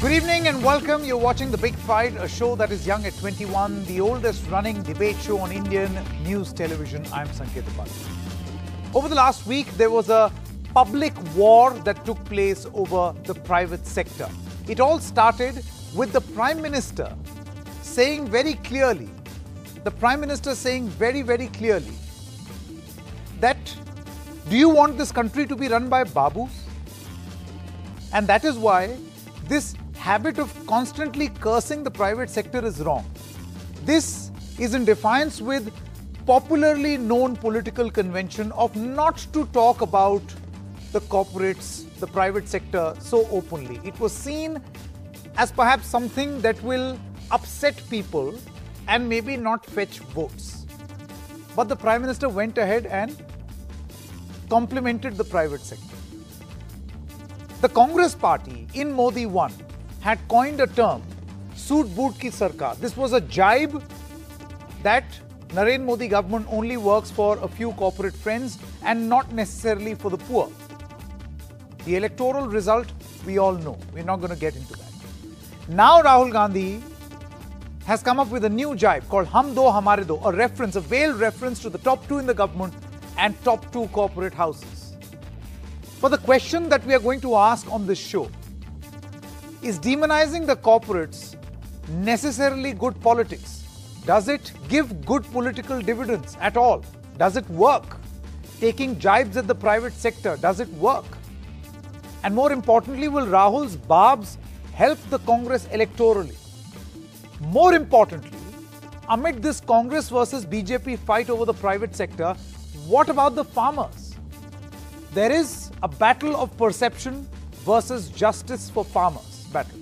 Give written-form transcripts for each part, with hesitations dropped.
Good evening and welcome. You're watching The Big Fight, a show that is young at 21, the oldest running debate show on Indian news television. I'm Sanket Upadhyay. Over the last week, there was a public war that took place over the private sector. It all started with the Prime Minister saying very clearly, that do you want this country to be run by babus? And that is why this habit of constantly cursing the private sector is wrong. This is in defiance with popularly known political convention of not to talk about the corporates, the private sector so openly. It was seen as perhaps something that will upset people and maybe not fetch votes. But the Prime Minister went ahead and complimented the private sector. The Congress party in Modi 1 had coined a term, Soot Boot Ki Sarkar. This was a jibe that Narendra Modi government only works for a few corporate friends and not necessarily for the poor. The electoral result, we all know. We're not going to get into that. Now Rahul Gandhi has come up with a new jibe called Hum Do Hamare Do, a reference, a veiled reference to the top two in the government and top two corporate houses. But the question that we are going to ask on this show is demonizing the corporates necessarily good politics? Does it give good political dividends at all? Does it work? Taking jibes at the private sector, does it work? And more importantly, will Rahul's barbs help the Congress electorally? More importantly, amid this Congress versus BJP fight over the private sector, what about the farmers? There is a battle of perception versus justice for farmers battle.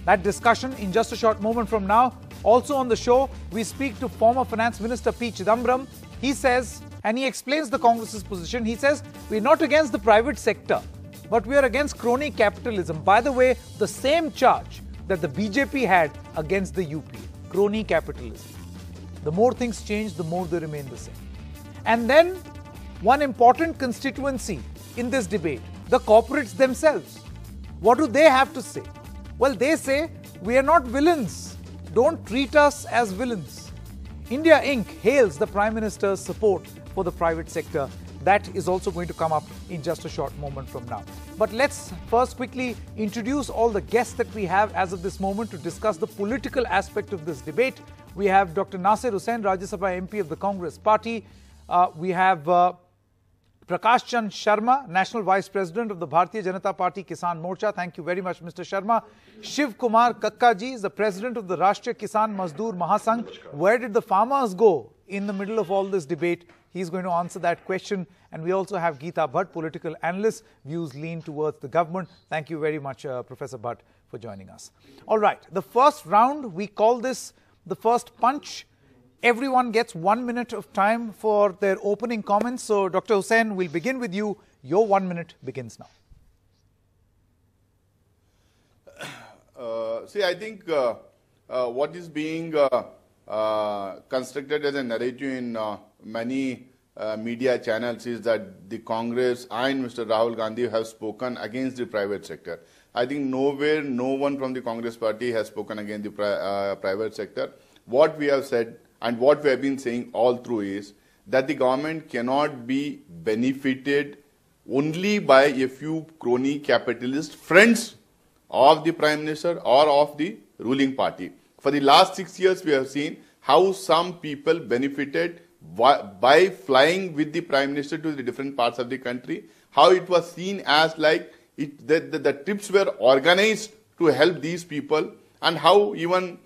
That discussion in just a short moment from now. Also on the show, we speak to former Finance Minister P. Chidambaram. He says, and he explains the Congress's position, he says, we're not against the private sector, but we are against crony capitalism. By the way, the same charge that the BJP had against the UPA, crony capitalism. The more things change, the more they remain the same. And then, one important constituency in this debate, the corporates themselves. What do they have to say? Well, they say, we are not villains. Don't treat us as villains. India Inc. hails the Prime Minister's support for the private sector. That is also going to come up in just a short moment from now. But let's first quickly introduce all the guests that we have as of this moment to discuss the political aspect of this debate. We have Dr. Nasir Hussain, Rajya Sabha MP of the Congress Party. We have Prakash Chand Sharma, National Vice President of the Bharatiya Janata Party Kisan Morcha. Thank you very much, Mr. Sharma. Shiv Kumar Kakkaji is the President of the Rashtriya Kisan Mazdoor Mahasangh. Where did the farmers go in the middle of all this debate? He's going to answer that question. And we also have Geeta Bhatt, political analyst. Views lean towards the government. Thank you very much, Professor Bhatt, for joining us. All right, the first round, we call this the first punch. Everyone gets 1 minute of time for their opening comments. So, Dr. Hussain, we'll begin with you. Your 1 minute begins now. I think what is being constructed as a narrative in many media channels is that the Congress and Mr. Rahul Gandhi have spoken against the private sector. I think nowhere, no one from the Congress party has spoken against the private sector. What we have said and what we have been saying all through is that the government cannot be benefited only by a few crony capitalist friends of the Prime Minister or of the ruling party. For the last 6 years, we have seen how some people benefited by flying with the Prime Minister to the different parts of the country, how it was seen as like the trips were organized to help these people, and how even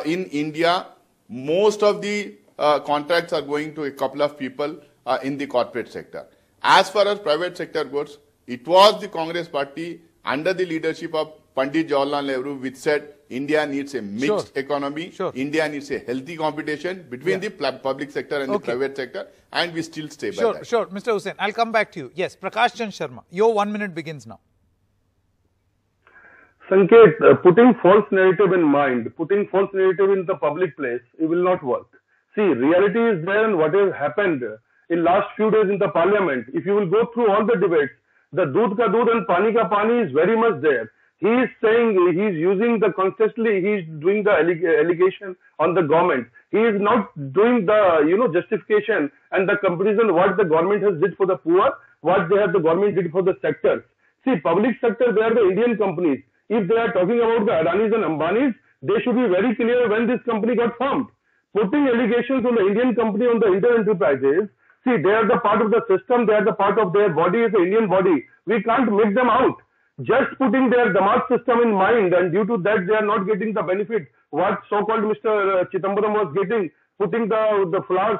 in India, most of the contracts are going to a couple of people in the corporate sector. As far as private sector goes, it was the Congress party under the leadership of Pandit Jawaharlal Nehru which said India needs a mixed economy. India needs a healthy competition between the public sector and the private sector, and we still stay by that. Sure, Mr. Hussain, I'll come back to you. Yes, Prakash Chand Sharma, your 1 minute begins now. Sanket, putting false narrative in mind, putting false narrative in the public place, it will not work. See, reality is there, and what has happened in last few days in the parliament, if you will go through all the debates, the doodh ka doodh and pani ka pani is very much there. He is saying, he's using the constantly, he's doing the allegation on the government. He is not doing the, justification and the comparison what the government has did for the poor, what the government did for the sectors. See, public sector, they are the Indian companies. If they are talking about the Adanis and Ambanis, they should be very clear when this company got formed. Putting allegations on the Indian company, on the Indian enterprises, see, they are the part of the system, they are the part of their body, is the Indian body. We can't make them out. Just putting their Damat system in mind, and due to that, they are not getting the benefit what so-called Mr. Chidambaram was getting, putting the flowers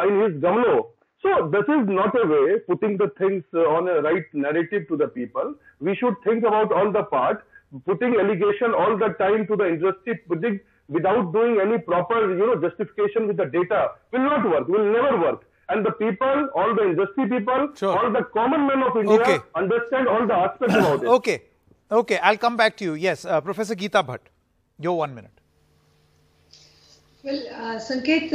in his gamlo. So this is not a way putting the things on a right narrative to the people. We should think about all the part, putting allegation all the time to the industry, putting without doing any proper, justification with the data will not work, will never work. And the people, all the industry people, all the common men of India understand all the aspects about it. Okay, I'll come back to you. Yes, Professor Geeta Bhatt, your 1 minute. Well, Sanket,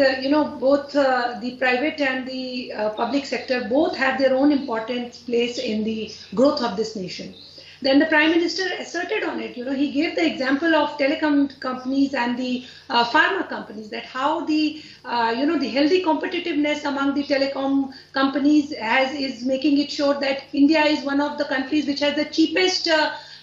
both the private and the public sector both have their own important place in the growth of this nation. Then the Prime Minister asserted on it. He gave the example of telecom companies and the pharma companies, that how the the healthy competitiveness among the telecom companies is making it sure that India is one of the countries which has the cheapest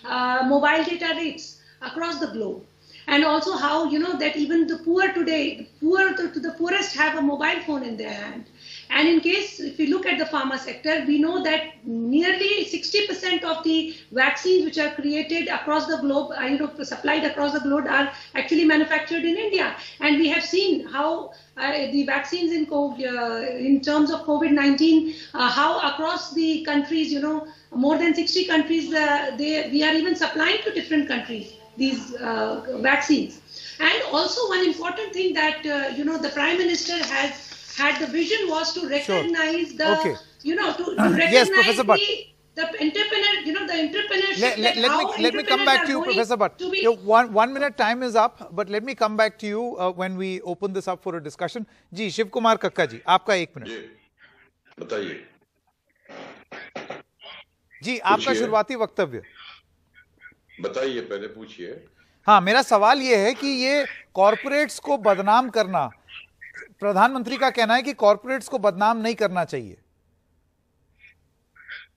mobile data rates across the globe. And also how, that even the poor today, the poorest have a mobile phone in their hand. And in case, if you look at the pharma sector, we know that nearly 60% of the vaccines which are created across the globe, supplied across the globe, are actually manufactured in India. And we have seen how the vaccines in terms of COVID-19, how across the countries, more than 60 countries, we are even supplying to different countries these vaccines. And also one important thing that, the Prime Minister has had the vision was to recognize the, to recognize yes, Professor Bhatt. the entrepreneur, the entrepreneurship. Let me come back to you, Professor Bhatt. Your 1 minute time is up, but let me come back to you when we open this up for a discussion. Ji, Shiv Kumar Kakka ji, आपका 1 minute. जी, बताइए. जी, आपका शुरुआती वक्तव्य. बताइए, पहले पूछिए. हाँ, मेरा सवाल ये है कि ये कॉर्पोरेट्स को बदनाम करना, प्रधानमंत्री का कहना है कि कॉर्पोरेट्स को बदनाम नहीं करना चाहिए.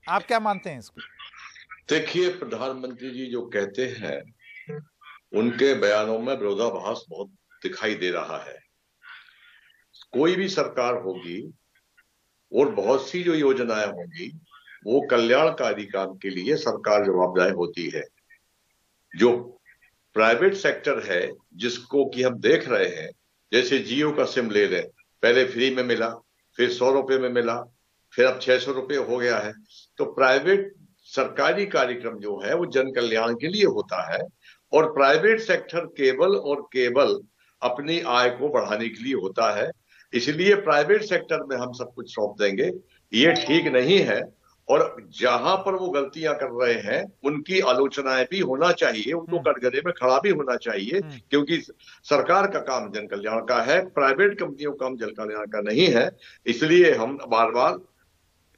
आप क्या मानते हैं इसको? देखिए, प्रधानमंत्री जी जो कहते हैं, उनके बयानों में विरोधाभास बहुत दिखाई दे रहा है. कोई भी सरकार होगी और बहुत सी जो योजनाएं होंगी, वो कल्याणकारी काम के लिए सरकार जवाबदेह होती है. जो प्राइवेट सेक्टर है, जिसको कि हम देख रहे हैं, जैसे जियो का सिम ले लें, पहले फ्री में मिला, फिर 100 रुपए में मिला, फिर अब 600 रुपए हो गया है. तो प्राइवेट सरकारी कार्यक्रम जो है वो जन कल्याण के लिए होता है, और प्राइवेट सेक्टर केवल अपनी आय को बढ़ाने के लिए होता है. इसलिए प्राइवेट सेक्टर में हम सब कुछ सौंप देंगे, ये ठीक नहीं है. और जहां पर वो गलतियां कर रहे हैं, उनकी आलोचनाएं भी होना चाहिए, उनको कटघरे में खड़ा भी होना चाहिए, क्योंकि सरकार का काम जन कल्याण का है, प्राइवेट कंपनियों का काम जन कल्याण का नहीं है. इसलिए हम बार बार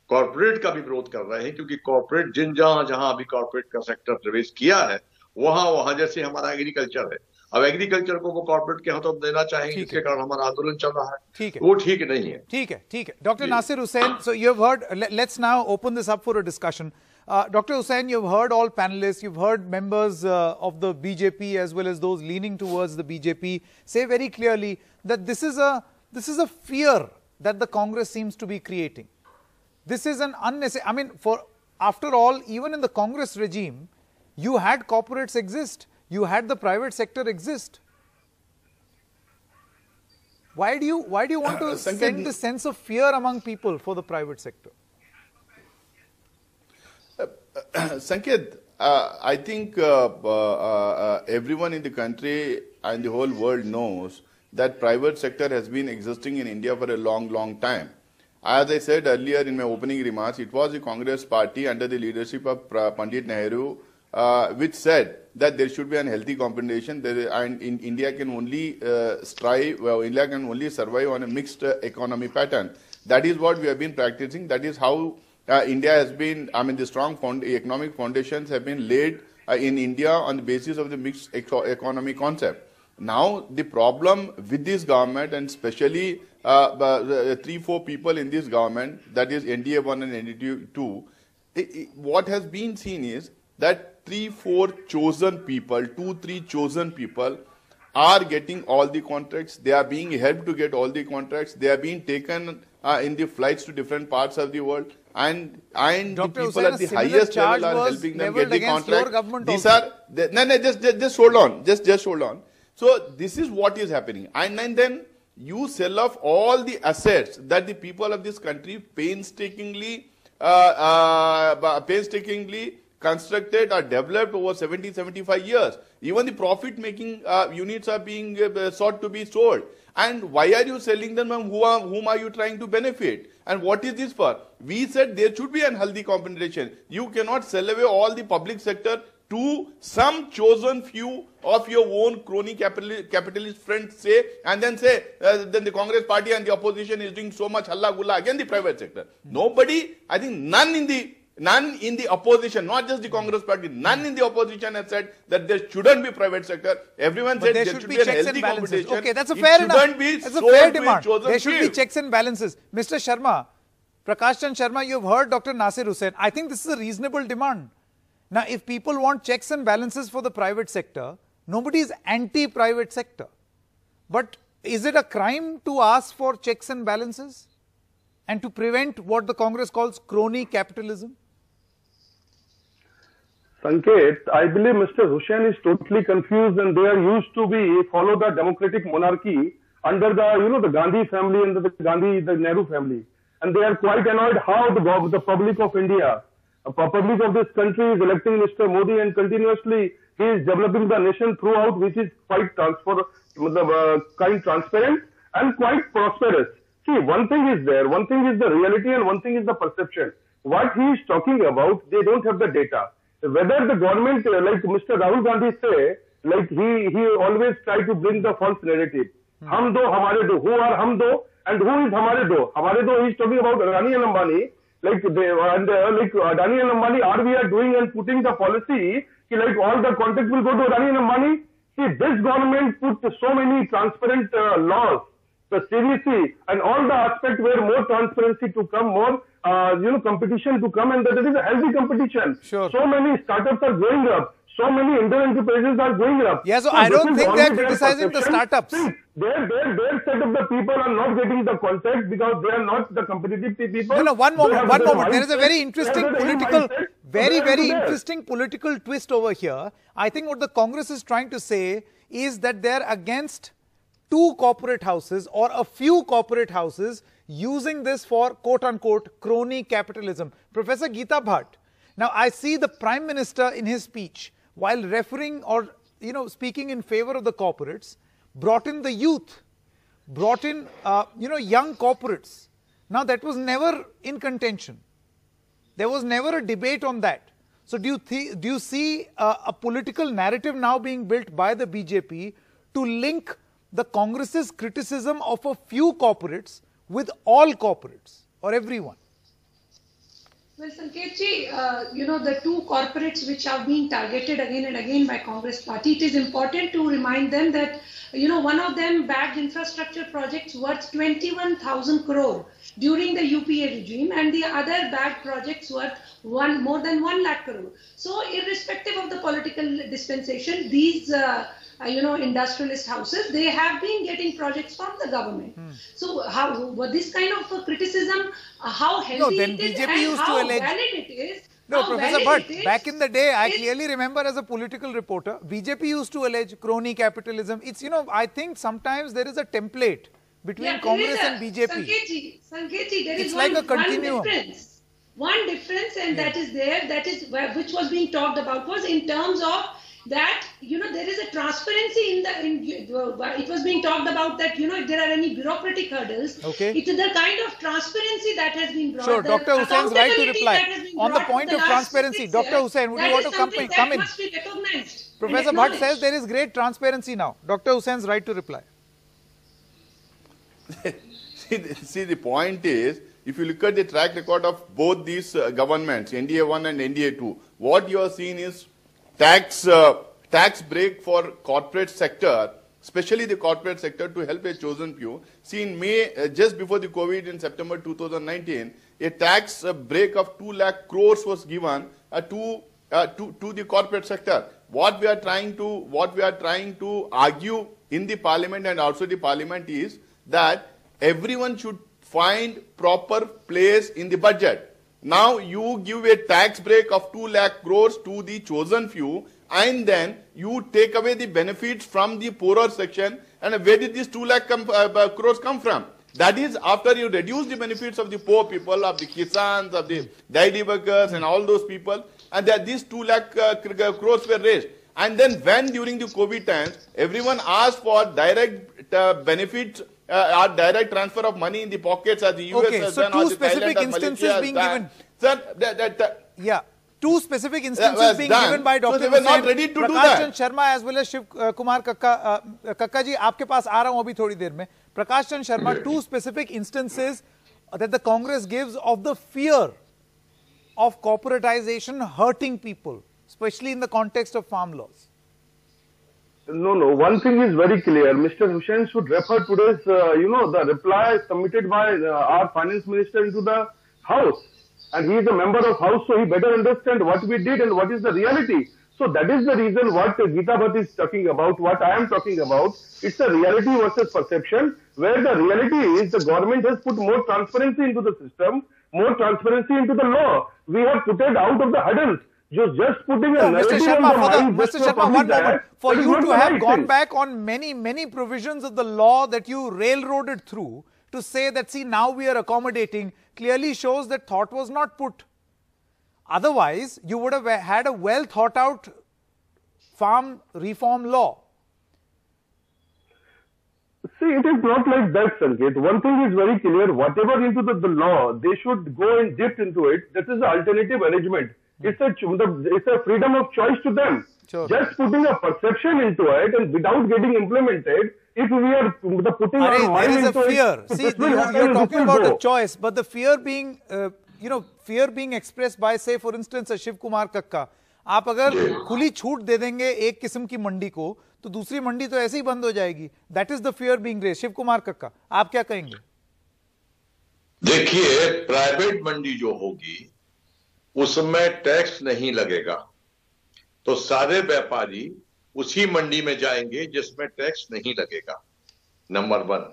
कॉर्पोरेट का भी विरोध कर रहे हैं, क्योंकि कॉर्पोरेट जहां अभी कॉर्पोरेट का सेक्टर प्रवेश किया है, वहां जैसे हमारा एग्रीकल्चर है, अब एग्रीकल्चर को वो कॉर्पोरेट के हाथों देना चाहेंगे, इसके कारण हमारा आंदोलन चल रहा है. वो ठीक नहीं है. ठीक है. Dr. Nasir Hussain, so you've heard, let's now open this up for a discussion. Dr. Hussain, you've heard all panelists, you've heard members of the BJP as well as those leaning towards the BJP say very clearly that this is a fear that the Congress seems to be creating. This is an unnecessary, after all, even in the Congress regime, you had corporates exist. You had the private sector exist. Why do you want to send this sense of fear among people for the private sector? Sanket, I think everyone in the country and the whole world knows that private sector has been existing in India for a long time. As I said earlier in my opening remarks, it was the Congress party under the leadership of Pandit Nehru which said that there should be an healthy competition, and in India can only India can only survive on a mixed economy pattern. That is what we have been practicing. That is how India has been, the strong economic foundations have been laid in India on the basis of the mixed economy concept. Now, the problem with this government, and especially 3-4 people in this government, that is NDA 1 and NDA 2, what has been seen is that 3-4 chosen people, 2-3 chosen people are getting all the contracts. They are being helped to get all the contracts. They are being taken in the flights to different parts of the world. And the people at the highest level are helping them get the contract. These are, just hold on. Just hold on. So this is what is happening. And then you sell off all the assets that the people of this country painstakingly constructed or developed over 70-75 years. Even the profit-making units are being sought to be sold. And why are you selling them, and whom are you trying to benefit? And what is this for? We said there should be an healthy compensation. You cannot sell away all the public sector to some chosen few of your own crony capitalist friends, say, and then say, then the Congress party and the opposition is doing so much halla gulla against the private sector. Nobody, I think none in the opposition, not just the Congress party, none in the opposition has said that there shouldn't be private sector. Everyone said there should be a healthy competition. Okay, that's a fair enough. That's a fair demand. There should be checks and balances. Mr. Sharma, Prakash Chand Sharma, you have heard Dr. Nasir Hussain. I think this is a reasonable demand. Now, if people want checks and balances for the private sector, nobody is anti-private sector. But is it a crime to ask for checks and balances and to prevent what the Congress calls crony capitalism? Sanket, I believe Mr. Hussain is totally confused, and they are used to follow the democratic monarchy under the Gandhi family and the Nehru family. And they are quite annoyed how the public of India, public of this country is electing Mr. Modi, and continuously he is developing the nation throughout, which is quite transparent and quite prosperous. See, one thing is there, one thing is the reality and one thing is the perception. What he is talking about, they don't have the data. Whether the government, like Mr. Rahul Gandhi say, like he always try to bring the false narrative. Hum do, hamare do. Who are hum do and who is hamare do? Hamare do, he is talking about Adani and Ambani. Like Adani and Ambani, we are doing and putting the policy, like all the contracts will go to Adani and Ambani. See, this government put so many transparent laws, the CVC and all the aspects where more transparency to come, more competition to come, and that is a healthy competition. Sure. So many startups are going up. So many Indian enterprises are going up. Yeah, so I don't think they are criticizing the startups. Their set of the people are not getting the contract because they are not the competitive people. No, one moment. There is a very interesting political, very interesting political twist over here. I think what the Congress is trying to say is that they are against two corporate houses or a few corporate houses using this for quote-unquote crony capitalism. Professor Geeta Bhatt, now I see the Prime Minister in his speech, while referring or speaking in favor of the corporates, brought in the youth, brought in young corporates. Now that was never in contention. There was never a debate on that. So do you see a political narrative now being built by the BJP to link the Congress's criticism of a few corporates with all corporates or everyone? Well, Sanketji, the two corporates which are being targeted again and again by Congress party, it is important to remind them that, one of them bagged infrastructure projects worth 21,000 crore during the UPA regime, and the other bagged projects worth more than 1 lakh crore. So, irrespective of the political dispensation, these industrialist houses, they have been getting projects from the government. So this kind of criticism, how healthy it is and how valid it is. No, Professor Bhatt, back in the day, I clearly remember as a political reporter, BJP used to allege crony capitalism. It's, I think sometimes there is a template between Congress and BJP. Sanketji, there is like a continuum. One difference, and that is which was being talked about, was in terms of that, there is a transparency it was being talked about that, if there are any bureaucratic hurdles, it is the kind of transparency that has been brought. Sure, Dr. Hussain is right to reply. On the point of transparency, Dr. Hussain, would you want to come in? Must be recognized. Professor Bhatt says there is great transparency now. Dr. Hussain is right to reply. See, the point is, if you look at the track record of both these governments, NDA 1 and NDA 2, what you are seeing is tax break for corporate sector, especially the corporate sector, to help a chosen few. See, in May, just before the COVID in September 2019, a tax break of 2 lakh crores was given to the corporate sector. What we are trying to argue in the parliament and also the parliament is that everyone should find proper place in the budget. Now you give a tax break of 2 lakh crores to the chosen few, and then you take away the benefits from the poorer section. And where did these 2 lakh crores come from? That is after you reduce the benefits of the poor people, of the kisans, of the daily workers and all those people, and that these 2 lakh crores were raised. And then when during the COVID times, everyone asked for direct benefits or direct transfer of money in the pockets as the US has done, or the Thailand and Malaysia being has given. Sir, yeah. Two specific instances being given by Dr. So they were not ready to do that. Prakash Chand Sharma as well as Shiv Kumar Kakka. Kakka ji, आपके पास आ रहा हूं अभी थोड़ी देर में. Prakash Chand Sharma, two specific instances that the Congress gives of the fear of corporatization hurting people, especially in the context of farm laws. No. One thing is very clear. Mr. Hussain should refer today's, the reply submitted by our finance minister into the House. And he is a member of House, so he better understand what we did and what is the reality. So that is the reason what Geeta Bhatt is talking about, what I am talking about. It's a reality versus perception, where the reality is the government has put more transparency into the system, more transparency into the law. We have put it out of the hurdles. Just putting a narrative Mr. Sharma, on the Mr. Sharma, one moment. For you to have gone back on many provisions of the law that you railroaded through to say that, see, now we are accommodating, clearly shows that thought was not put. Otherwise, you would have had a well thought out farm reform law. See, it is not like that, Sanket. One thing is very clear. Whatever into the law, they should go and dip into it. This is the alternative arrangement. It's a freedom of choice to them. Sure. Just putting a perception into it and without getting implemented, if we are putting our mind into it. There is a fear. See, you're talking about a choice, but the fear being, fear being expressed by, say, for instance, a Shiv Kumar Kakka. आप अगर खुली छूट दे देंगे एक किस्म की मंडी को, तो दूसरी मंडी तो ऐसे ही बंद हो जाएगी. That is the fear being raised. Shiv Kumar कक्का, आप क्या कहेंगे? देखिए, प्राइवेट मंडी जो होगी, उसमें टैक्स नहीं लगेगा, तो सारे व्यापारी उसी मंडी में जाएंगे जिसमें टैक्स नहीं लगेगा. नंबर 1,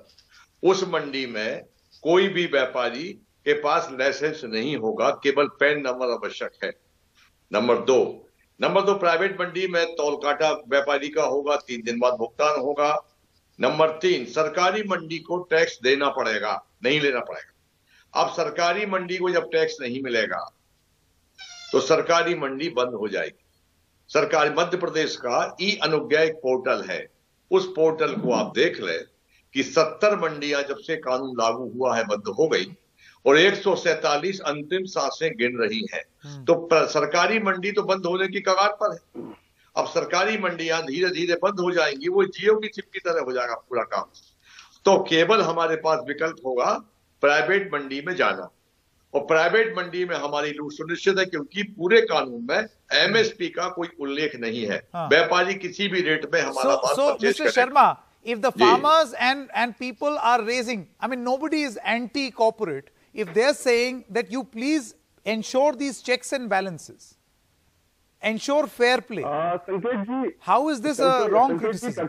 उस मंडी में कोई भी व्यापारी के पास लाइसेंस नहीं होगा, केवल पैन नंबर आवश्यक है. नंबर 2, प्राइवेट मंडी में तौल काटा व्यापारी का होगा, 3 दिन बाद भुगतान होगा. नंबर 3, सरकारी मंडी को टैक्स देना पड़ेगा, नहीं लेना पड़ेगा. अब सरकारी मंडी को जब टैक्स नहीं मिलेगा तो सरकारी मंडी बंद हो जाएगी. सरकारी मध्य प्रदेश का ई अनुज्ञा एक पोर्टल है, उस पोर्टल को आप देख ले कि 70 मंडियां जब से कानून लागू हुआ है बंद हो गई और 147 अंतिम सांसें गिन रही हैं. तो सरकारी मंडी तो बंद होने की कगार पर है. अब सरकारी मंडियां धीरे धीरे बंद हो जाएंगी, वो जियो की चिप की तरह हो जाएगा पूरा काम. तो केवल हमारे पास विकल्प होगा प्राइवेट मंडी में जाना, और प्राइवेट मंडी में हमारी लूट सुनिश्चित है क्योंकि पूरे कानून में एमएसपी का कोई उल्लेख नहीं है. व्यापारी किसी भी रेट में हमारा पास परचेज करेगा. Mr. Sharma, if the farmers and people are raising, I mean, nobody is anti-corporate. If they're saying that you please ensure these checks and balances, ensure fair play, संकेत जी, how is this a wrong criticism?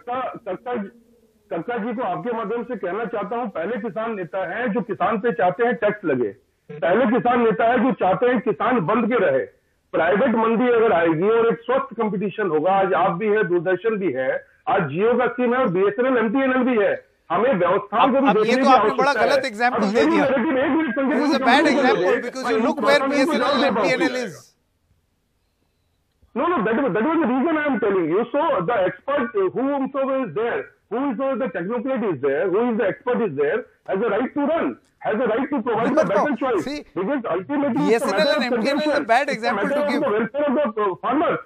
कक्का जी को आपके माध्यम से कहना चाहता हूं, पहले किसान नेता हैं जो किसान पे चाहते हैं टैक्स लगे, पहले किसान नेता है जो चाहते हैं किसान बंद के रहे. प्राइवेट मंडी अगर आएगी और एक स्वस्थ कंपटीशन होगा, आज आप भी है, दूरदर्शन भी है, आज जियो का स्कीम है और बीएसएनएल एमटीएनएल भी है, हमें व्यवस्थाओं को भी देखने की आवश्यकता है. आपने बड़ा गलत एग्जांपल दे दिया. It is a bad example because you look where BSNL and MTNL is. No, that was the reason I am telling you. So the expert whomsoever is there, whoever the technocrat is there, who is the expert is there, has a right to run, has a right to provide the better choice. See, because ultimately BSNL and MTNL is a bad example to give. The welfare of the farmers.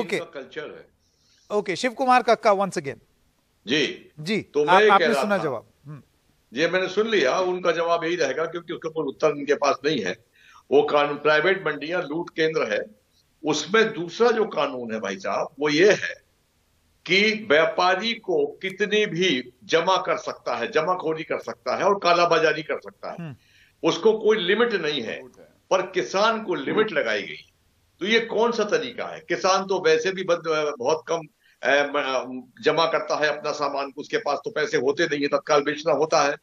Okay. Culture है. Okay, Shiv Kumar कक्का once again. जी. तो आपने सुना जवाब. ये मैंने सुन लिया, उनका जवाब यही रहेगा क्योंकि उसका कोई उत्तर उनके पास नहीं है. वो कानून प्राइवेट मंडियां लूट केंद्र है, उसमें दूसरा जो कानून है भाई साहब वो ये है कि व्यापारी को कितनी भी जमा कर सकता है, जमाखोरी कर सकता है और कालाबाजारी कर सकता है, उसको कोई लिमिट नहीं है, पर किसान को लिमिट लगाई गई। तो ये कौन सा तरीका है? किसान तो वैसे भी बहुत कम जमा करता है अपना सामान, उसके पास तो पैसे होते नहीं है, तत्काल बेचना होता है।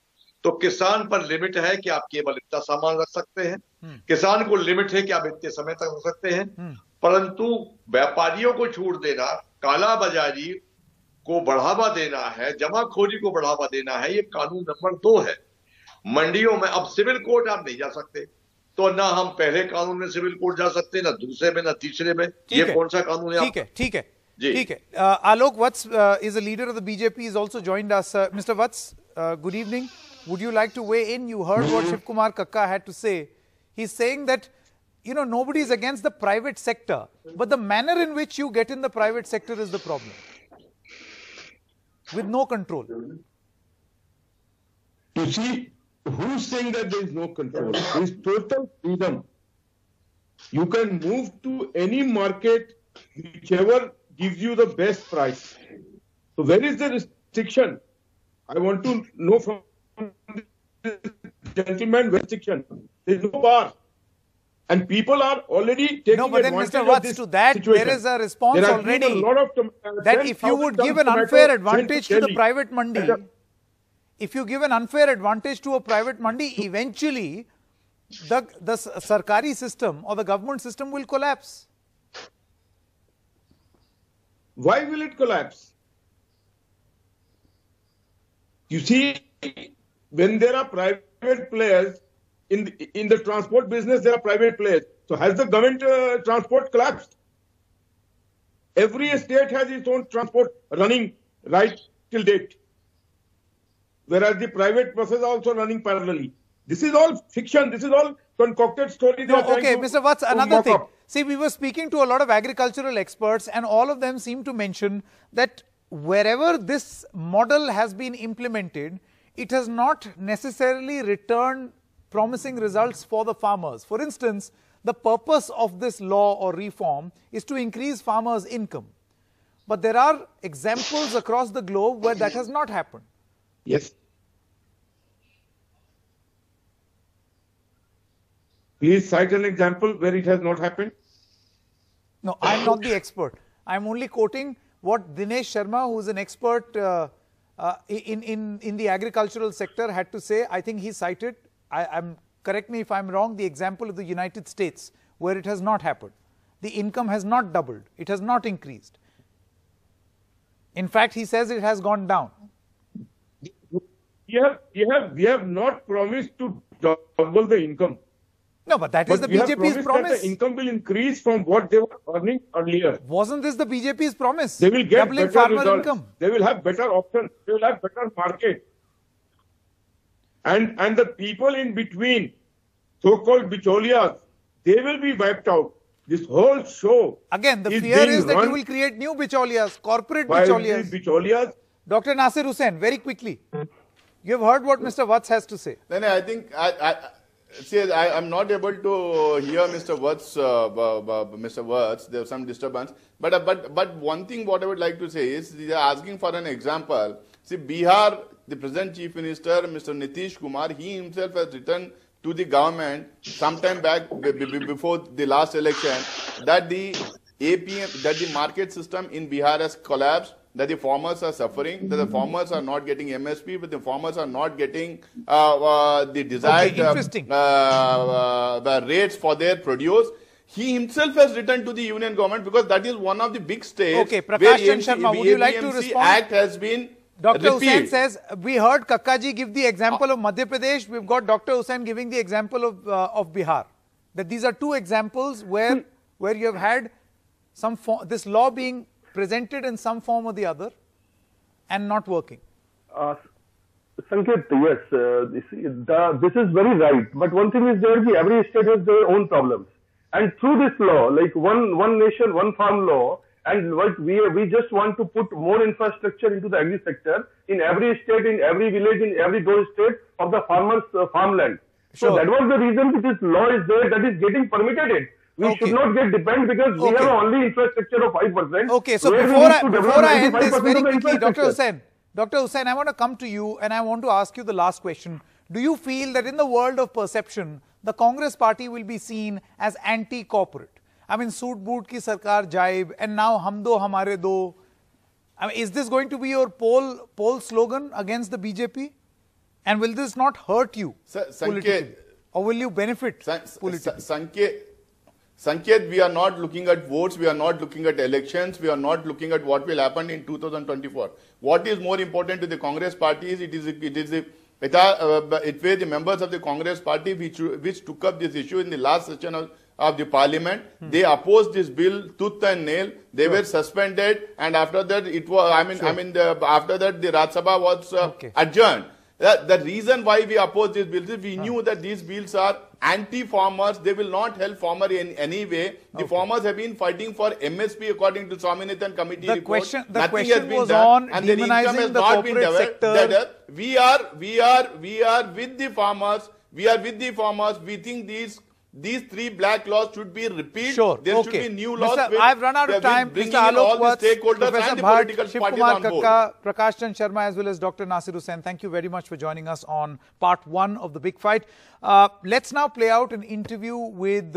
तो किसान पर लिमिट है कि आप केवल इतना सामान रख सकते हैं, किसान को लिमिट है कि आप इतने समय तक रख सकते हैं। परंतु व्यापारियों को छूट देना, काला बाजारी को बढ़ावा देना है, जमाखोरी को बढ़ावा देना है, ये कानून नंबर 2 है। मंडियों में अब सिविल कोर्ट आप नहीं जा सकते, तो ना हम पहले कानून में सिविल कोर्ट जा सकते, ना दूसरे में, ना तीसरे में। ये कौन सा कानून है? ठीक है ठीक है। Alok Vats is a leader of the BJP, is also joined us. Mr. Vats, good evening. Would you like to weigh in? You heard what Shiv Kumar Kakka had to say. He's saying that, you know, nobody is against the private sector, but the manner in which you get in the private sector is the problem. With no control. You see, who's saying that there is no control? There is total freedom. You can move to any market, whichever gives you the best price. So where is the restriction? I want to know from the gentleman where restriction. There is no bar. And people are already taking advantage of this to that, situation. There is a response already that if you would give an unfair advantage to the private mandi, if you give an unfair advantage to a private mandi, eventually the sarkari system or the government system will collapse. Why will it collapse? You see, when there are private players, in the transport business, there are private players. So has the government transport collapsed? Every state has its own transport running right till date. Whereas the private buses are also running parallelly. This is all fiction. This is all concocted stories. No, okay, Mr. Vats, another thing. See, we were speaking to a lot of agricultural experts and all of them seem to mention that wherever this model has been implemented, it has not necessarily returned promising results for the farmers. For instance, the purpose of this law or reform is to increase farmers' income. But there are examples across the globe where that has not happened. Yes. Please cite an example where it has not happened. No, I'm not the expert. I'm only quoting what Dinesh Sharma, who is an expert in the agricultural sector, had to say. I think he cited, correct me if I'm wrong, the example of the United States, where it has not happened. The income has not doubled. It has not increased. In fact, he says it has gone down. We have not promised to double the income. No, but that is the BJP's promise. That the income will increase from what they were earning earlier. Wasn't this the BJP's promise? They will get doubling better farmer results. income. They will have better options. They will have better market. And the people in between, so-called bicholias, they will be wiped out. This whole show. Again, the fear is that you will create new bicholias, corporate bicholias. Dr. Nasir Hussain, very quickly. You have heard what Mr. Vats has to say. Then I think I'm not able to hear Mr. Vats. There's some disturbance. But one thing what I would like to say is they are asking for an example. See, Bihar, the present Chief Minister, Mr. Nitish Kumar, he himself has written to the government sometime back before the last election that the APM, that the market system in Bihar has collapsed, that the farmers are suffering, that the farmers are not getting MSP, but the farmers are not getting the desired rates for their produce. He himself has written to the union government because that is one of the big states. Okay, Prakash Chandra Sharma, would you like to respond? Act has been Dr. Hussain says, we heard Kakkaji give the example of Madhya Pradesh. We've got Dr. Hussain giving the example of Bihar. That these are two examples where you have had this law being presented in some form or the other and not working. Sanket, yes, this is very right. But one thing is there, every state has their own problems. And through this law, like one nation, one farm law, and what we just want to put more infrastructure into the agri sector in every state, in every village, in every state of the farmers' farmland. Sure. So that was the reason that this law is there, that is getting permitted. We should not get dependent because we have only infrastructure of 5%. Okay, so before I end this very quickly, Dr. Hussain, I want to come to you and I want to ask you the last question. Do you feel that in the world of perception, the Congress party will be seen as anti-corporate? I mean, suit boot ki sarkar jibe, and now hum do hamare do. I mean, is this going to be your poll slogan against the BJP? And will this not hurt you politically? Or will you benefit politically? Sanket, we are not looking at votes, we are not looking at elections, we are not looking at what will happen in 2024. What is more important to the Congress party is it were the members of the Congress party which took up this issue in the last session of the parliament. They opposed this bill tooth and nail. They were suspended, and after that it was after that the Rajya Sabha was adjourned. The reason why we oppose these bills is we knew that these bills are anti-farmers. They will not help farmer in any way. The farmers have been fighting for MSP according to Swaminathan committee report. The question was on and their income has not been developed. We are with the farmers. We are with the farmers. We think these three black laws should be repealed. There should be new laws. I've run out of time. Mr. Alok Watts, Professor Bhatt, Shivkumar Kakka, Prakash Chand Sharma, as well as Dr. Nasir Hussain. Thank you very much for joining us on part 1 of the big fight. Let's now play out an interview with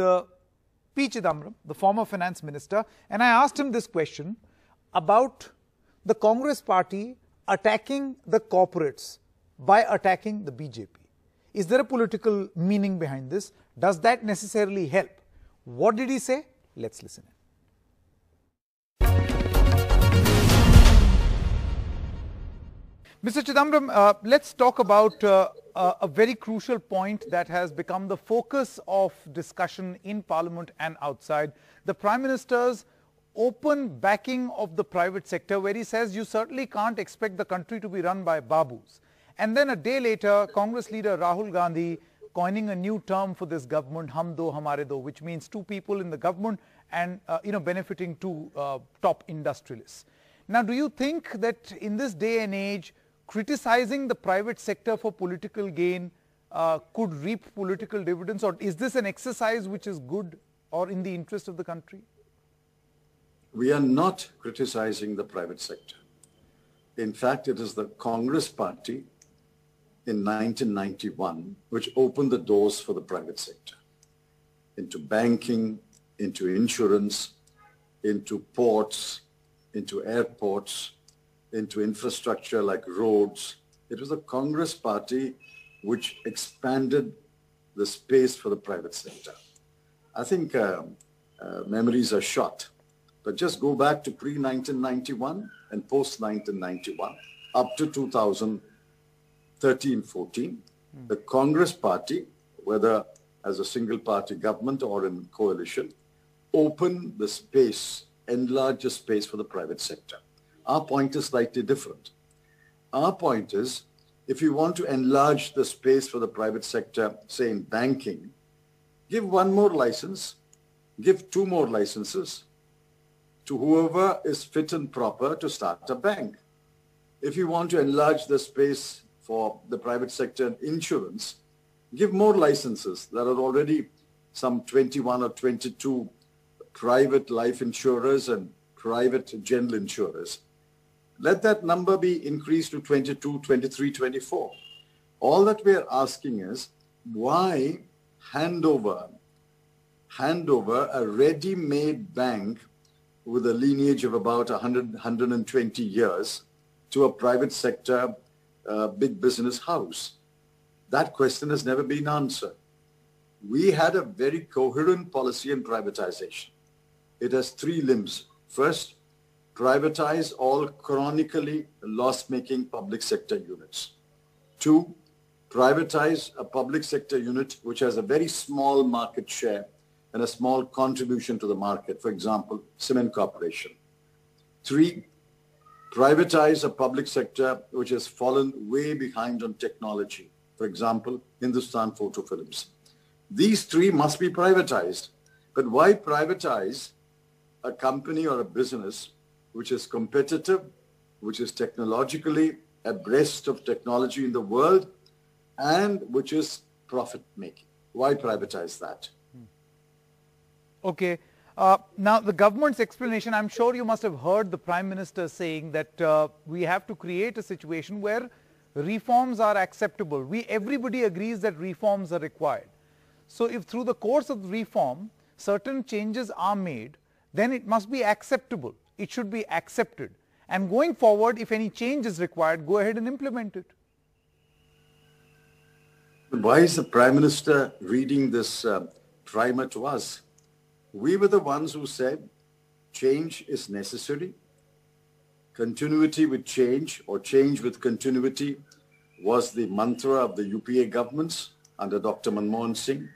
P. Chidambaram, the former finance minister. And I asked him this question about the Congress party attacking the corporates by attacking the BJP. Is there a political meaning behind this? Does that necessarily help? What did he say? Let's listen in. Mr. Chidambaram, let's talk about a very crucial point that has become the focus of discussion in Parliament and outside. The Prime Minister's open backing of the private sector, where he says you certainly can't expect the country to be run by babus. And then a day later, Congress leader Rahul Gandhi coining a new term for this government, hum do hamare do, which means two people in the government and benefiting two top industrialists. Now, do you think that in this day and age, criticizing the private sector for political gain could reap political dividends, or is this an exercise which is good or in the interest of the country? We are not criticizing the private sector. In fact, it is the Congress party in 1991 which opened the doors for the private sector into banking, into insurance, into ports, into airports, into infrastructure like roads. It was the Congress party which expanded the space for the private sector. I think memories are short, but just go back to pre-1991 and post-1991 up to 2013-14, the Congress party, whether as a single party government or in coalition, opened the space, enlarged the space for the private sector. Our point is slightly different. Our point is, if you want to enlarge the space for the private sector, say in banking, give one more license, give two more licenses to whoever is fit and proper to start a bank. If you want to enlarge the space for the private sector in insurance, give more licenses. There are already some 21 or 22 private life insurers and private general insurers. Let that number be increased to 22, 23, 24. All that we are asking is, why hand over a ready-made bank with a lineage of about 100, 120 years to a private sector big business house? That question has never been answered. We had a very coherent policy in privatization. It has three limbs. First, privatize all chronically loss-making public sector units. Two, privatize a public sector unit which has a very small market share and a small contribution to the market, for example, Cement Corporation. Three, privatize a public sector which has fallen way behind on technology, for example, Hindustan Photo Films. These three must be privatized. But why privatize a company or a business which is competitive, which is technologically abreast of technology in the world, and which is profit-making? Why privatize that? Okay. Now, the government's explanation, I'm sure you must have heard the Prime Minister saying that we have to create a situation where reforms are acceptable. Everybody agrees that reforms are required. So if through the course of reform, certain changes are made, then it must be acceptable. It should be accepted. And going forward, if any change is required, go ahead and implement it. Why is the Prime Minister reading this primer to us? We were the ones who said change is necessary. Continuity with change or change with continuity was the mantra of the UPA governments under Dr. Manmohan Singh.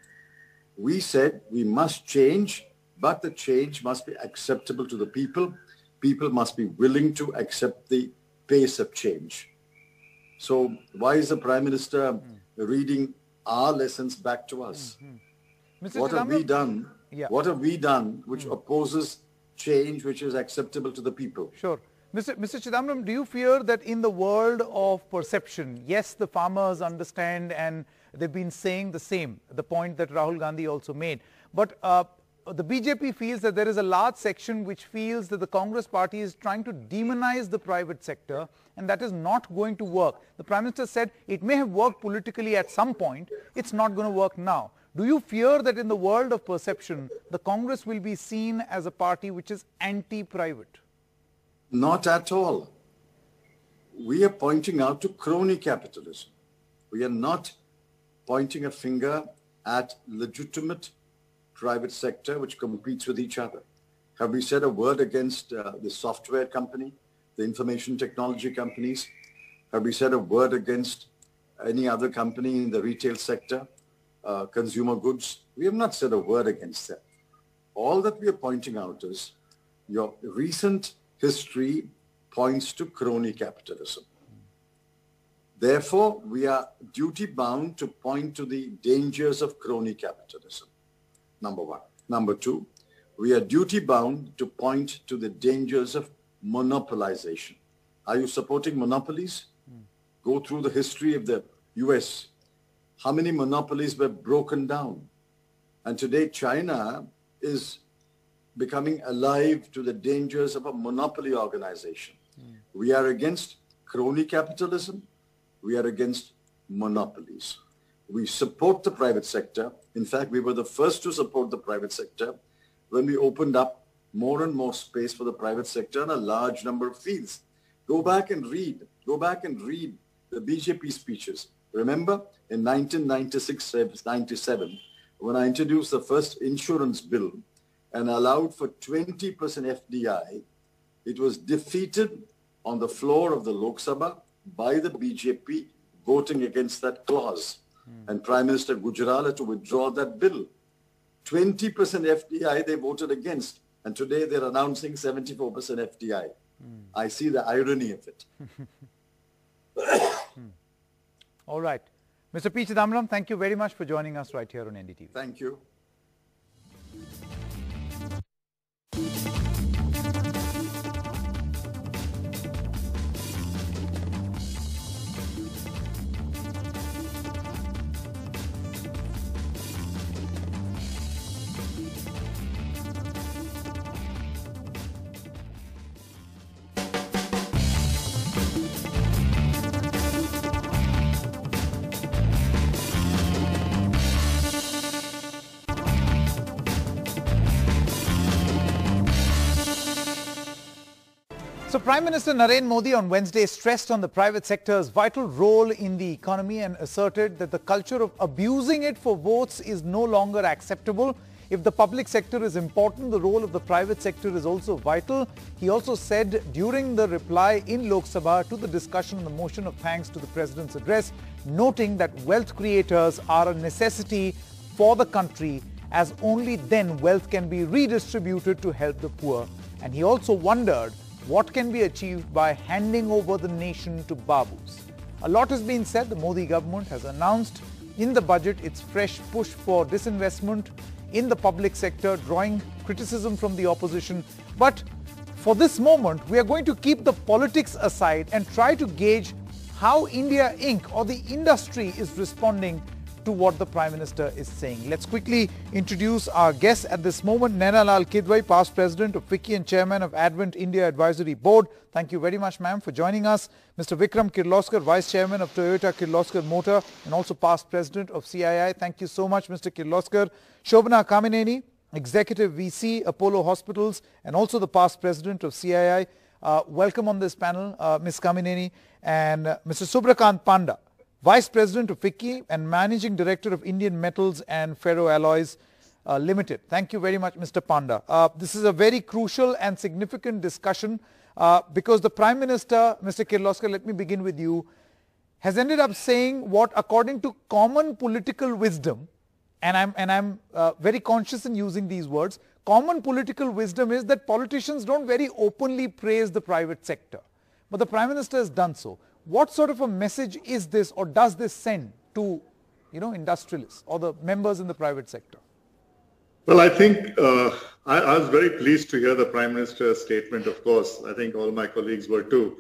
We said we must change, but the change must be acceptable to the people. People must be willing to accept the pace of change. So why is the Prime Minister reading our lessons back to us? What have we done? Yeah. What have we done which opposes change which is acceptable to the people? Sure. Mr. Chidambaram, do you fear that in the world of perception, yes, the farmers understand and they've been saying the same, the point that Rahul Gandhi also made, but the BJP feels that there is a large section which feels that the Congress party is trying to demonize the private sector, and that is not going to work. The Prime Minister said it may have worked politically at some point, it's not going to work now. Do you fear that in the world of perception, the Congress will be seen as a party which is anti-private? Not at all. We are pointing out to crony capitalism. We are not pointing a finger at legitimate private sector which competes with each other. Have we said a word against the software company, the information technology companies? Have we said a word against any other company in the retail sector? Consumer goods, we have not said a word against them. All that we are pointing out is your recent history points to crony capitalism. Therefore, we are duty bound to point to the dangers of crony capitalism, number one. Number two, we are duty bound to point to the dangers of monopolization. Are you supporting monopolies? Go through the history of the US. How many monopolies were broken down? And today China is becoming alive to the dangers of a monopoly organization. We are against crony capitalism. We are against monopolies. We support the private sector. In fact, we were the first to support the private sector when we opened up more and more space for the private sector in a large number of fields. Go back and read the BJP speeches. Remember, in 1996-97, when I introduced the first insurance bill and allowed for 20% FDI, it was defeated on the floor of the Lok Sabha by the BJP voting against that clause. And Prime Minister Gujral had to withdraw that bill. 20% FDI they voted against. And today they're announcing 74% FDI. I see the irony of it. All right. Mr. P. Chidambaram, thank you very much for joining us right here on NDTV. Thank you. So Prime Minister Narendra Modi on Wednesday stressed on the private sector's vital role in the economy and asserted that the culture of abusing it for votes is no longer acceptable. If the public sector is important, the role of the private sector is also vital. He also said during the reply in Lok Sabha to the discussion on the motion of thanks to the President's address, noting that wealth creators are a necessity for the country, as only then wealth can be redistributed to help the poor. And he also wondered what can be achieved by handing over the nation to Babus. A lot has been said. The Modi government has announced in the budget its fresh push for disinvestment in the public sector, drawing criticism from the opposition. But for this moment, we are going to keep the politics aside and try to gauge how India Inc. or the industry is responding to what the Prime Minister is saying. Let's quickly introduce our guest at this moment, Naina Lal Kidwai, past President of FICCI and Chairman of Advent India Advisory Board. Thank you very much, ma'am, for joining us. Mr. Vikram Kirloskar, Vice Chairman of Toyota Kirloskar Motor and also past President of CII. Thank you so much, Mr. Kirloskar. Shobhana Kamineni, Executive VC, Apollo Hospitals and also the past President of CII. Welcome on this panel, Ms. Kamineni, and Mr. Subrakant Panda, Vice President of FICCI and Managing Director of Indian Metals and Ferroalloys Limited. Thank you very much, Mr. Panda. This is a very crucial and significant discussion because the Prime Minister, Mr. Kirloskar, let me begin with you, has ended up saying what, according to common political wisdom, and I'm very conscious in using these words, common political wisdom is that politicians don't very openly praise the private sector. But the Prime Minister has done so. What sort of a message is this, or does this send to, industrialists or the members in the private sector? Well, I think I was very pleased to hear the Prime Minister's statement, of course. I think all my colleagues were too.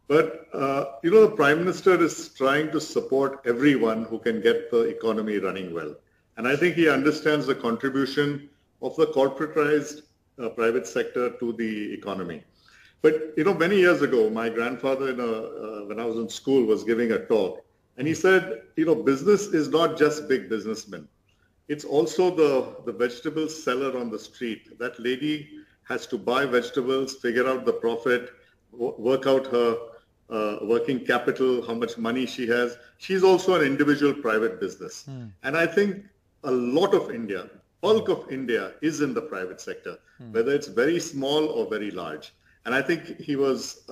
But, the Prime Minister is trying to support everyone who can get the economy running well. And I think he understands the contribution of the corporatized private sector to the economy. But, many years ago, my grandfather, when I was in school, was giving a talk. And he said, business is not just big businessmen. It's also the vegetable seller on the street. That lady has to buy vegetables, figure out the profit, work out her working capital, how much money she has. She's also an individual private business. And I think a lot of India, bulk of India is in the private sector, whether it's very small or very large. And I think he was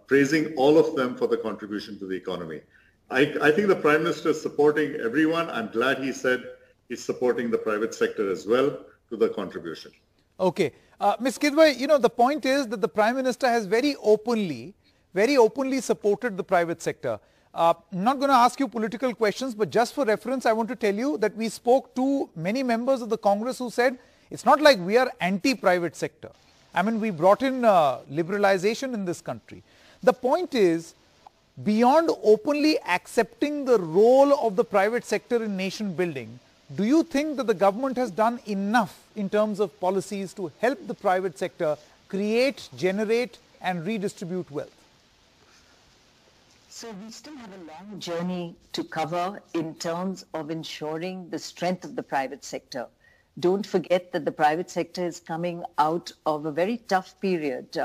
praising all of them for the contribution to the economy. I think the Prime Minister is supporting everyone. I'm glad he said he's supporting the private sector as well to the contribution. Okay. Ms. Kidwai, the point is that the Prime Minister has very openly supported the private sector. I'm not going to ask you political questions, but just for reference, I want to tell you that we spoke to many members of the Congress who said it's not like we are anti-private sector. I mean, we brought in liberalization in this country. The point is, beyond openly accepting the role of the private sector in nation building, do you think that the government has done enough in terms of policies to help the private sector create, generate and redistribute wealth? So we still have a long journey to cover in terms of ensuring the strength of the private sector. Don't forget that the private sector is coming out of a very tough period,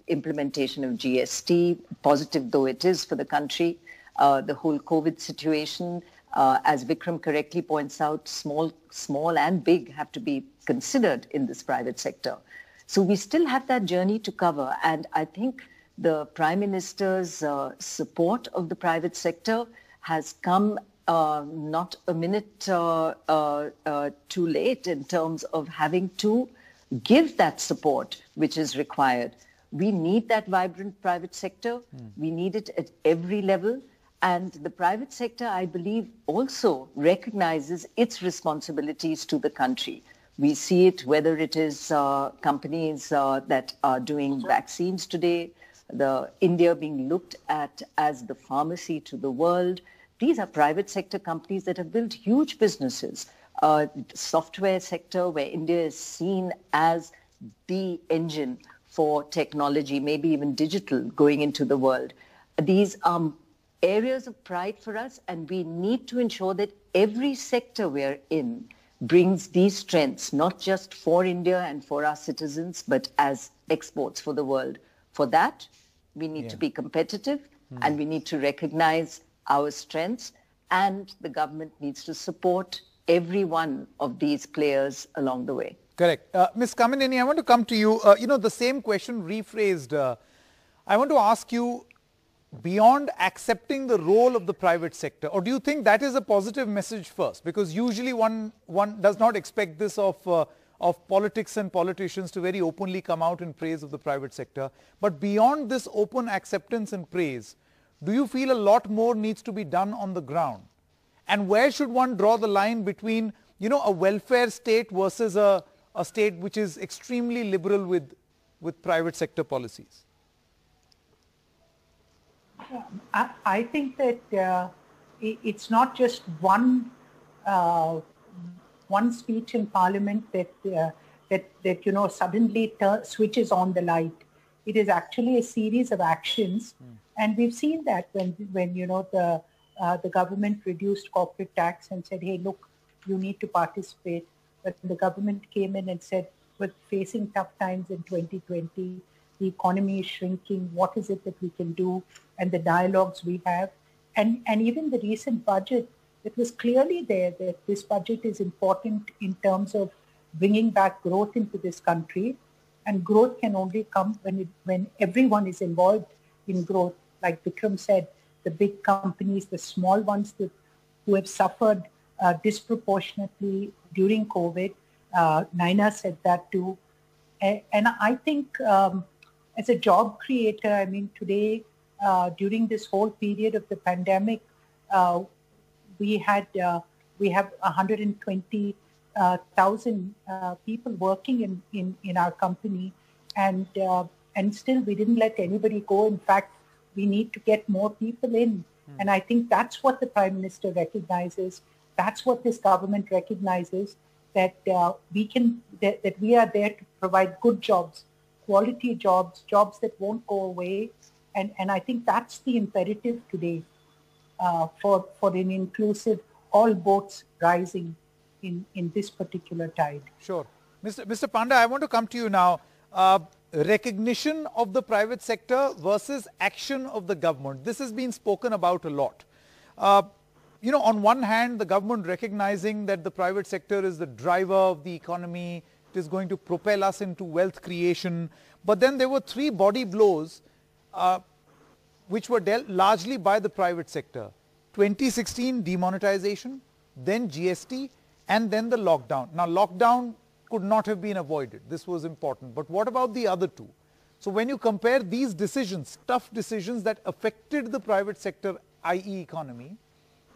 implementation of GST, positive though it is for the country, the whole COVID situation, as Vikram correctly points out, small and big have to be considered in this private sector. So we still have that journey to cover, and I think the Prime Minister's support of the private sector has come not a minute too late in terms of having to give that support which is required. We need that vibrant private sector. We need it at every level. And the private sector, I believe, also recognizes its responsibilities to the country. We see it whether it is companies that are doing vaccines today, the India being looked at as the pharmacy to the world. These are private sector companies that have built huge businesses. Software sector where India is seen as the engine for technology, maybe even digital going into the world. These are areas of pride for us, and we need to ensure that every sector we're in brings these strengths, not just for India and for our citizens, but as exports for the world. For that, we need to be competitive and we need to recognize our strengths, and the government needs to support every one of these players along the way. Correct. Ms. Kamineni, I want to come to you. The same question rephrased. I want to ask you, beyond accepting the role of the private sector, or do you think that is a positive message first? Because usually one does not expect this of politics and politicians to very openly come out in praise of the private sector. But beyond this open acceptance and praise, do you feel a lot more needs to be done on the ground? And where should one draw the line between, a welfare state versus a state which is extremely liberal with private sector policies? I think that it's not just one speech in Parliament that suddenly switches on the light. It is actually a series of actions, and we've seen that when the government reduced corporate tax and said, hey, look, you need to participate. But the government came in and said, we're facing tough times in 2020. The economy is shrinking. What is it that we can do? And the dialogues we have. And even the recent budget, it was clearly there that this budget is important in terms of bringing back growth into this country. And growth can only come when everyone is involved in growth. Like Vikram said, the big companies, the small ones who have suffered disproportionately during COVID. Naina said that too. And I think as a job creator, I mean, today, during this whole period of the pandemic, we have 120,000 people working in our company, and still we didn't let anybody go. In fact, we need to get more people in, and I think that's what the Prime Minister recognizes. That's what this government recognizes, that we are there to provide good jobs, quality jobs, jobs that won't go away, and I think that's the imperative today for an inclusive, all boats rising in this particular tide. Sure. Mr. Panda, I want to come to you now. Recognition of the private sector versus action of the government. This has been spoken about a lot. On one hand, the government recognizing that the private sector is the driver of the economy, it is going to propel us into wealth creation. But then there were three body blows which were dealt largely by the private sector. 2016 demonetization, then GST, and then the lockdown. Now, lockdown could not have been avoided. This was important. But what about the other two? So when you compare these decisions, tough decisions that affected the private sector, i.e. economy,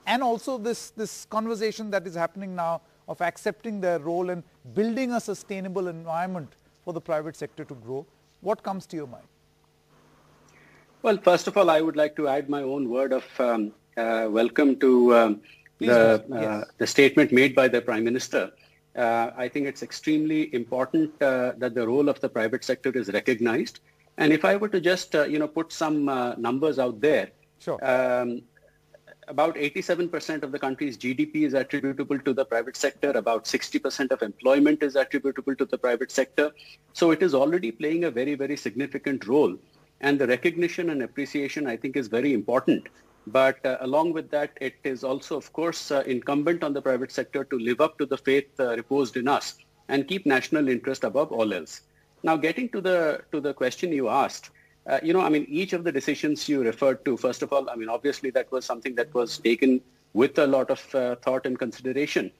and also this conversation that is happening now of accepting their role and building a sustainable environment for the private sector to grow, what comes to your mind? Well, first of all, I would like to add my own word of welcome to the statement made by the Prime Minister. I think it's extremely important that the role of the private sector is recognized. And if I were to just, put some numbers out there, sure. About 87% of the country's GDP is attributable to the private sector. About 60% of employment is attributable to the private sector. So it is already playing a very, very significant role. And the recognition and appreciation, I think, is very important. But along with that, it is also, of course, incumbent on the private sector to live up to the faith reposed in us and keep national interest above all else. Now, getting to the question you asked, each of the decisions you referred to, first of all, obviously that was something that was taken with a lot of thought and consideration.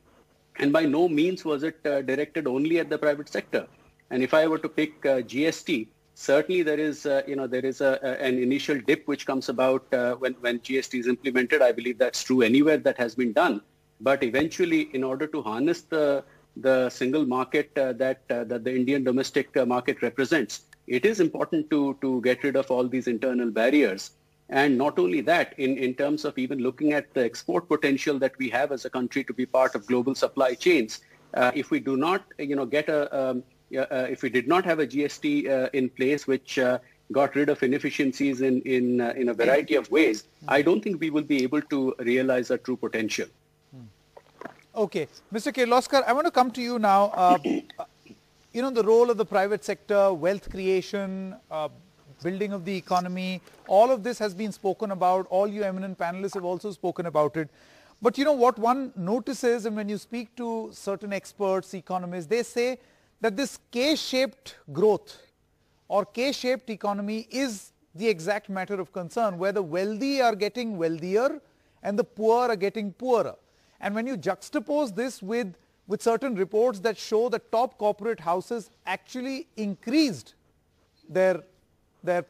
And by no means was it directed only at the private sector. And if I were to pick GST, certainly there is an initial dip which comes about when GST is implemented. I believe that's true anywhere that has been done. But eventually, in order to harness the single market that the Indian domestic market represents, it is important to get rid of all these internal barriers. And not only that, in terms of even looking at the export potential that we have as a country to be part of global supply chains, if we do not, if we did not have a GST in place which got rid of inefficiencies in a variety of ways, I don't think we will be able to realize our true potential. Okay. Mr. Kirloskar, I want to come to you now. The role of the private sector, wealth creation, building of the economy, all of this has been spoken about. All you eminent panelists have also spoken about it. But what one notices, and when you speak to certain experts, economists, they say that this K-shaped growth or K-shaped economy is the exact matter of concern, where the wealthy are getting wealthier and the poor are getting poorer. And when you juxtapose this with certain reports that show that top corporate houses actually increased their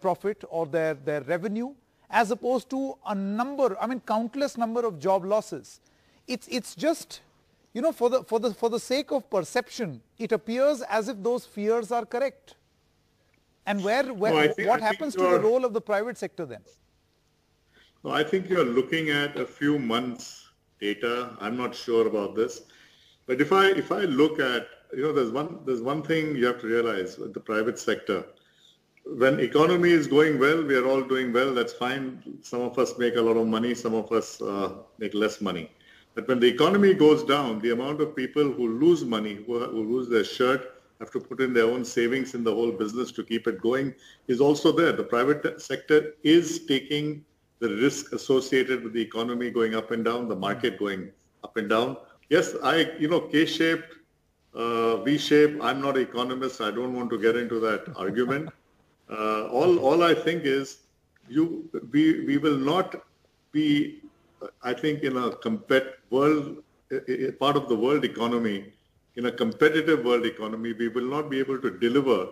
profit or their revenue, as opposed to countless number of job losses. It's just, for the sake of perception, it appears as if those fears are correct. And what happens to the role of the private sector then? No, I think you're looking at a few months data. I'm not sure about this. But if I look at, there's one thing you have to realize with the private sector. When economy is going well, we are all doing well. That's fine. Some of us make a lot of money. Some of us make less money. But when the economy goes down, the amount of people who lose money, who lose their shirt, have to put in their own savings in the whole business to keep it going, is also there. The private sector is taking the risk associated with the economy going up and down, the market going up and down. Yes, K-shaped, V-shaped, I'm not an economist. I don't want to get into that argument. All I think is we will not be, I think, in a part of the world economy, in a competitive world economy, we will not be able to deliver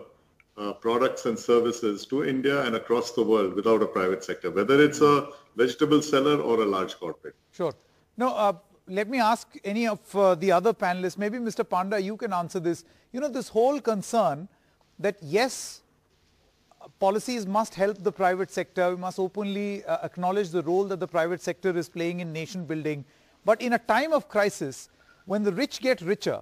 products and services to India and across the world without a private sector, whether it's a vegetable seller or a large corporate. Sure. Now, let me ask any of the other panelists, maybe Mr. Panda, you can answer this. This whole concern that yes, policies must help the private sector. We must openly acknowledge the role that the private sector is playing in nation building. But in a time of crisis, when the rich get richer,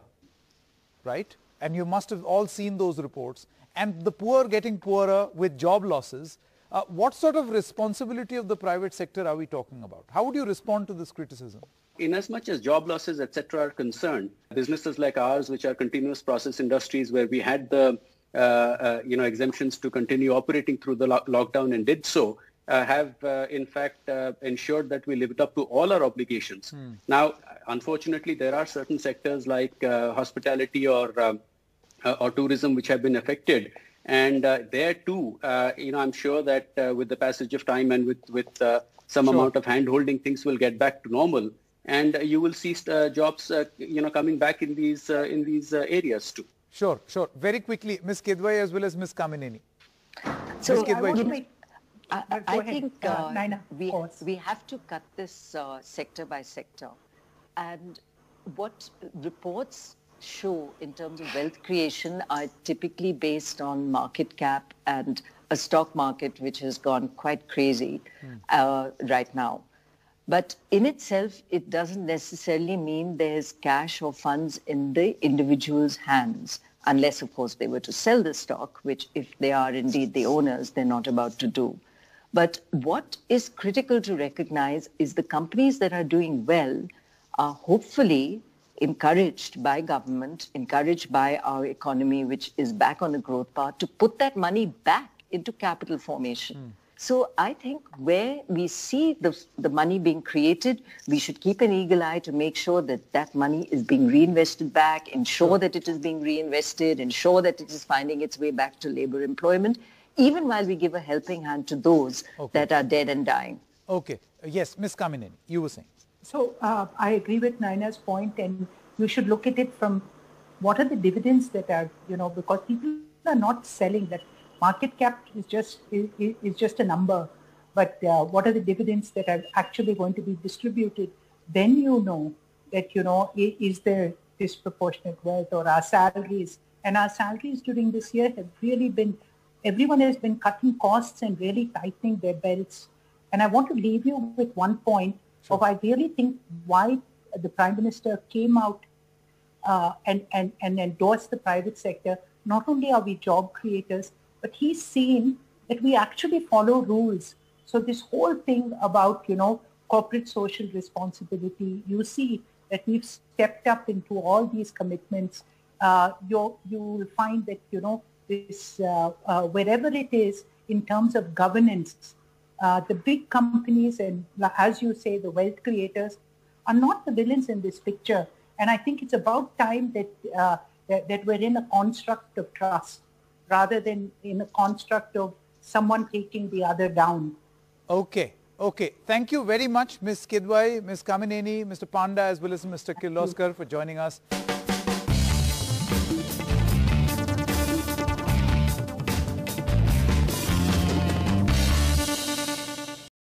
right, and you must have all seen those reports, and the poor getting poorer with job losses, what sort of responsibility of the private sector are we talking about? How would you respond to this criticism? In as much as job losses, etc., are concerned, businesses like ours, which are continuous process industries, where we had the exemptions to continue operating through the lockdown and did so, have in fact ensured that we lived up to all our obligations. Now, unfortunately, there are certain sectors like hospitality or tourism which have been affected, and there too, I'm sure that with the passage of time and with some amount of hand-holding, things will get back to normal, and you will see jobs, coming back in these areas too. Sure. Very quickly, Ms. Kidwai as well as Ms. Kamineni. So I think we have to cut this sector by sector. And what reports show in terms of wealth creation are typically based on market cap and a stock market which has gone quite crazy right now. But in itself, it doesn't necessarily mean there's cash or funds in the individual's hands, unless, of course, they were to sell the stock, which if they are indeed the owners, they're not about to do. But what is critical to recognize is the companies that are doing well are hopefully encouraged by government, encouraged by our economy, which is back on the growth path, to put that money back into capital formation. So I think where we see the money being created, we should keep an eagle eye to make sure that that money is being reinvested back, ensure that it is being reinvested, ensure that it is finding its way back to labor employment, even while we give a helping hand to those that are dead and dying. Okay. Yes, Ms. Kamineni, you were saying. So I agree with Naina's point, and you should look at it from what are the dividends that are, because people are not selling that. Market cap is just a number, but what are the dividends that are actually going to be distributed? Then you know that, is there disproportionate wealth or our salaries? And our salaries during this year have really been, everyone has been cutting costs and really tightening their belts. And I want to leave you with one point of I really think why the Prime Minister came out and endorsed the private sector. Not only are we job creators, but he's seen that we actually follow rules. So this whole thing about, corporate social responsibility, you see that we've stepped up into all these commitments. You will find that, this wherever it is in terms of governance, the big companies and, as you say, the wealth creators are not the villains in this picture. And I think it's about time that that we're in a construct of trust, rather than in a construct of someone taking the other down. Okay. Thank you very much, Ms. Kidwai, Ms. Kamineni, Mr. Panda, as well as Mr. Kirloskar for joining us.